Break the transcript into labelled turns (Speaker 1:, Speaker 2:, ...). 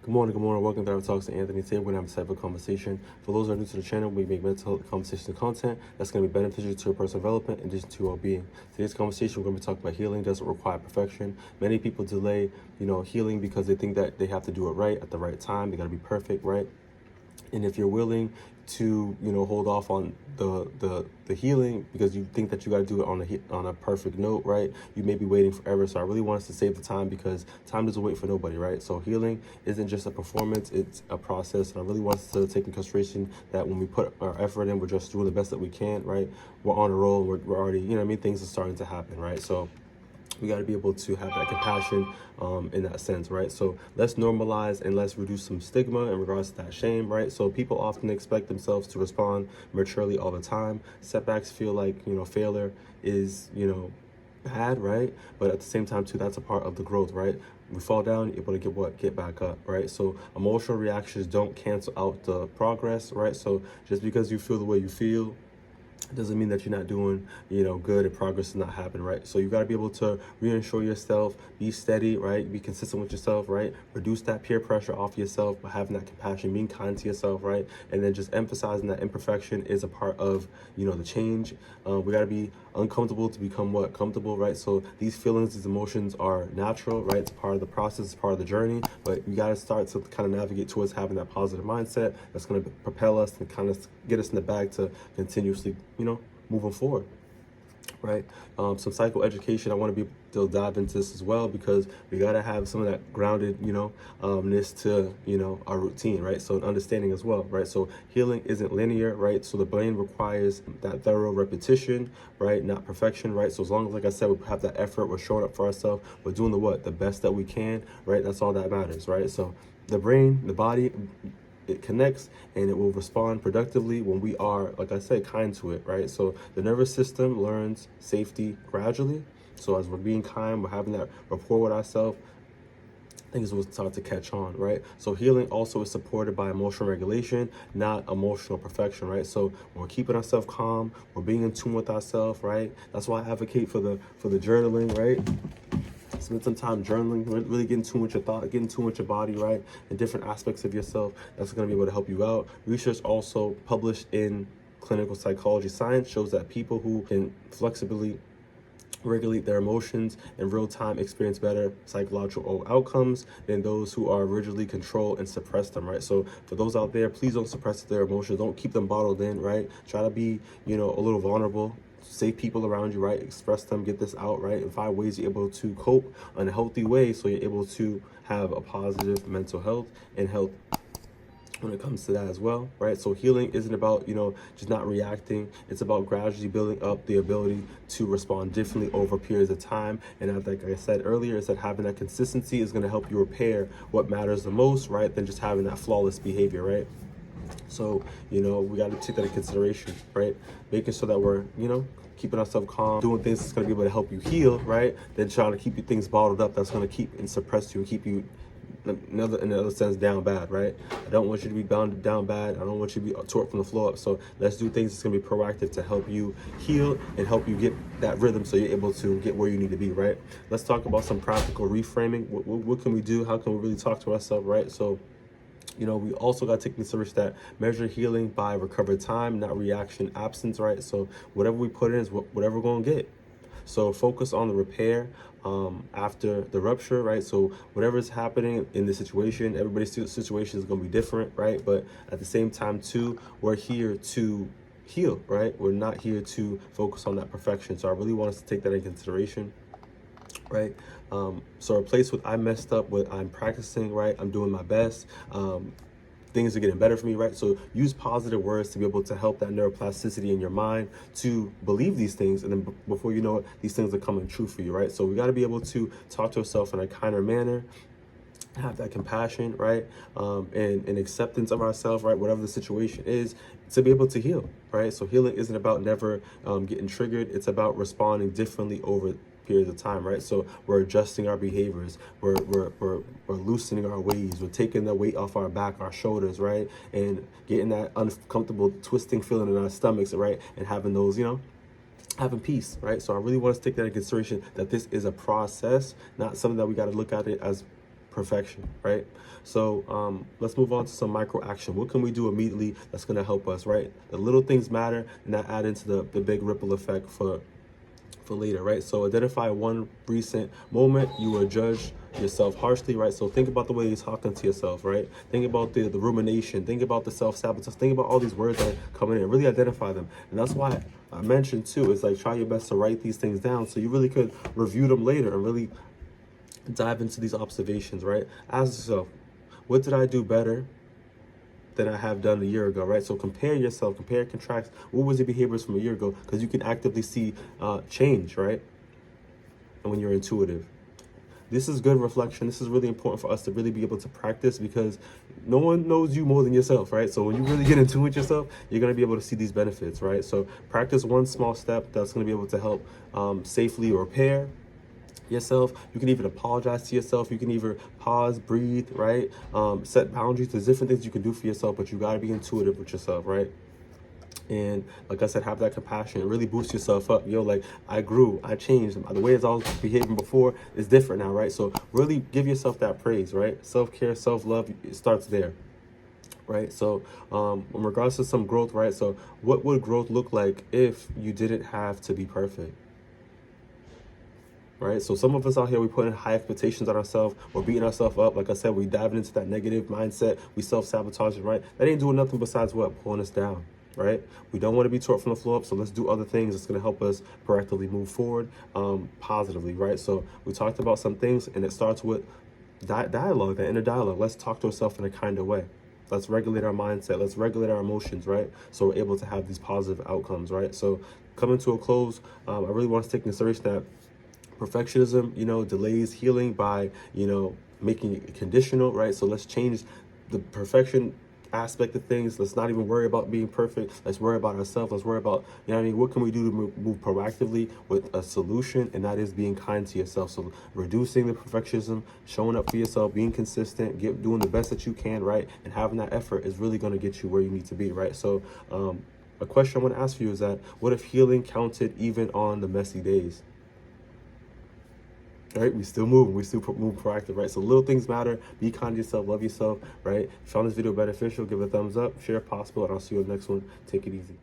Speaker 1: Good morning, good morning. Welcome to Our Talks to Anthony. Today we're going to have a type of conversation. For those that are new to the channel, we make mental health conversation and content that's going to be beneficial to your personal development in addition to your well-being. Today's conversation, we're going to be talking about healing doesn't require perfection. Many people delay, healing because they think that they have to do it right at the right time. They got to be perfect, right? And if you're willing to, hold off on the healing because you think that you got to do it on a perfect note, right? You may be waiting forever. So I really want us to save the time because time doesn't wait for nobody, right? So healing isn't just a performance, it's a process. And I really want us to take in consideration that when we put our effort in, we're just doing the best that we can, right? We're on a roll. We're already, things are starting to happen, right? So we got to be able to have that compassion in that sense, right? So let's normalize and let's reduce some stigma in regards to that shame, right? So people often expect themselves to respond maturely all the time. Setbacks feel like, failure is, bad, right? But at the same time too, that's a part of the growth, right? We fall down, you're able to get back up, right? So emotional reactions don't cancel out the progress, right? So just because you feel the way you feel doesn't mean that you're not doing, good and progress is not happening, right? So you got to be able to reassure yourself, be steady, right? Be consistent with yourself, right? Reduce that peer pressure off yourself by having that compassion, being kind to yourself, right? And then just emphasizing that imperfection is a part of, the change. We got to be uncomfortable to become comfortable, right? So these feelings, these emotions are natural, right? It's part of the process, it's part of the journey, but you got to start to kind of navigate towards having that positive mindset that's going to propel us and kind of get us in the bag to continuously, moving forward, right? Some psychoeducation, I want to still dive into this as well because we got to have some of that grounded, ness to, our routine, right? So an understanding as well, right? So healing isn't linear, right? So the brain requires that thorough repetition, right? Not perfection, right? So as long as, like I said, we have that effort, we're showing up for ourselves, we're doing the best that we can, right? That's all that matters, right? So the brain, the body, it connects and it will respond productively when we are, like I said, kind to it, right? So the nervous system learns safety gradually. So as we're being kind, we're having that rapport with ourselves, things will start to catch on, right? So healing also is supported by emotional regulation, not emotional perfection, right? So when we're keeping ourselves calm, we're being in tune with ourselves, right? That's why I advocate for the journaling, right? Spend some time journaling, really get in tune with your thought, get in tune with your body, right? And different aspects of yourself. That's going to be able to help you out. Research also published in clinical psychology science shows that people who can flexibly regulate their emotions in real time experience better psychological outcomes than those who are rigidly control and suppress them, right? So for those out there, please don't suppress their emotions. Don't keep them bottled in, right? Try to be, a little vulnerable. Safe people around you, right? Express them, get this out, right? And find ways you're able to cope in a healthy way so you're able to have a positive mental health and health when it comes to that as well, right? So healing isn't about, just not reacting. It's about gradually building up the ability to respond differently over periods of time. And like I said earlier, is that having that consistency is going to help you repair what matters the most, right? Than just having that flawless behavior, right? So, we got to take that in consideration, right? Making sure that we're, keeping ourselves calm, doing things that's going to be able to help you heal, right? Then trying to keep your things bottled up that's going to keep and suppress you and keep you in another sense down bad, right? I don't want you to be bound down bad. I don't want you to be tore from the floor up. So let's do things that's going to be proactive to help you heal and help you get that rhythm so you're able to get where you need to be, right? Let's talk about some practical reframing. What can we do? How can we really talk to ourselves, right? So we also got to take into consideration that measure healing by recovered time, not reaction absence, right? So whatever we put in is whatever we're going to get. So focus on the repair after the rupture, right? So whatever is happening in the situation, everybody's situation is going to be different, right? But at the same time, too, we're here to heal, right? We're not here to focus on that perfection. So I really want us to take that in consideration, right? So replace with I messed up with I'm practicing, right? I'm doing my best. Things are getting better for me, right? So use positive words to be able to help that neuroplasticity in your mind to believe these things. And then before you know it, these things are coming true for you, right? So we got to be able to talk to ourselves in a kinder manner, have that compassion, right? And acceptance of ourselves, right? Whatever the situation is, to be able to heal, right? So healing isn't about never getting triggered. It's about responding differently over periods of time, right? So we're adjusting our behaviors, we're loosening our ways, we're taking the weight off our back, our shoulders, right? And getting that uncomfortable twisting feeling in our stomachs, right? And having those, having peace, right? So I really want us to take that in consideration, that this is a process, not something that we got to look at it as perfection, right? So let's move on to some micro action. What can we do immediately that's going to help us, right? The little things matter, and that add into the big ripple effect for later, right? So identify one recent moment you were judged yourself harshly, right? So think about the way you're talking to yourself, right? Think about the rumination, think about the self-sabotage, think about all these words that are coming in, really identify them. And that's why I mentioned too, is like try your best to write these things down so you really could review them later and really dive into these observations, right? Ask yourself, what did I do better than I have done a year ago, right? So compare yourself, compare, contrast. What was your behaviors from a year ago? Because you can actively see change, right? And when you're intuitive. This is good reflection. This is really important for us to really be able to practice because no one knows you more than yourself, right? So when you really get in tune with yourself, you're going to be able to see these benefits, right? So practice one small step that's going to be able to help safely repair yourself. You can even apologize to yourself. You can either pause, breathe, right? Set boundaries. There's different things you can do for yourself, but you got to be intuitive with yourself, right? And like I said, have that compassion and really boost yourself up. Yo, like I grew, I changed. The way I was behaving before is different now, right? So really give yourself that praise, right? Self-care, self-love, it starts there, right? So in regards to some growth, right? So what would growth look like if you didn't have to be perfect? Right? So some of us out here, we put in high expectations on ourselves. We're beating ourselves up. Like I said, we diving into that negative mindset. We self-sabotage, right? That ain't doing nothing besides what? Pulling us down, right? We don't want to be taught from the floor up. So let's do other things that's going to help us proactively move forward positively, right? So we talked about some things, and it starts with dialogue, that inner dialogue. Let's talk to ourselves in a kinder way. Let's regulate our mindset. Let's regulate our emotions, right? So we're able to have these positive outcomes, right? So coming to a close, I really want to take in consideration that perfectionism, delays healing by, making it conditional, right? So let's change the perfection aspect of things. Let's not even worry about being perfect. Let's worry about ourselves. Let's worry about, what can we do to move proactively with a solution? And that is being kind to yourself. So reducing the perfectionism, showing up for yourself, being consistent, doing the best that you can, right? And having that effort is really going to get you where you need to be, right? So, a question I want to ask you is that, what if healing counted even on the messy days? Right, we still move proactive, right? So little things matter. Be kind to yourself, love yourself, right? If you found this video beneficial, give it a thumbs up, share if possible, and I'll see you in the next one. Take it easy.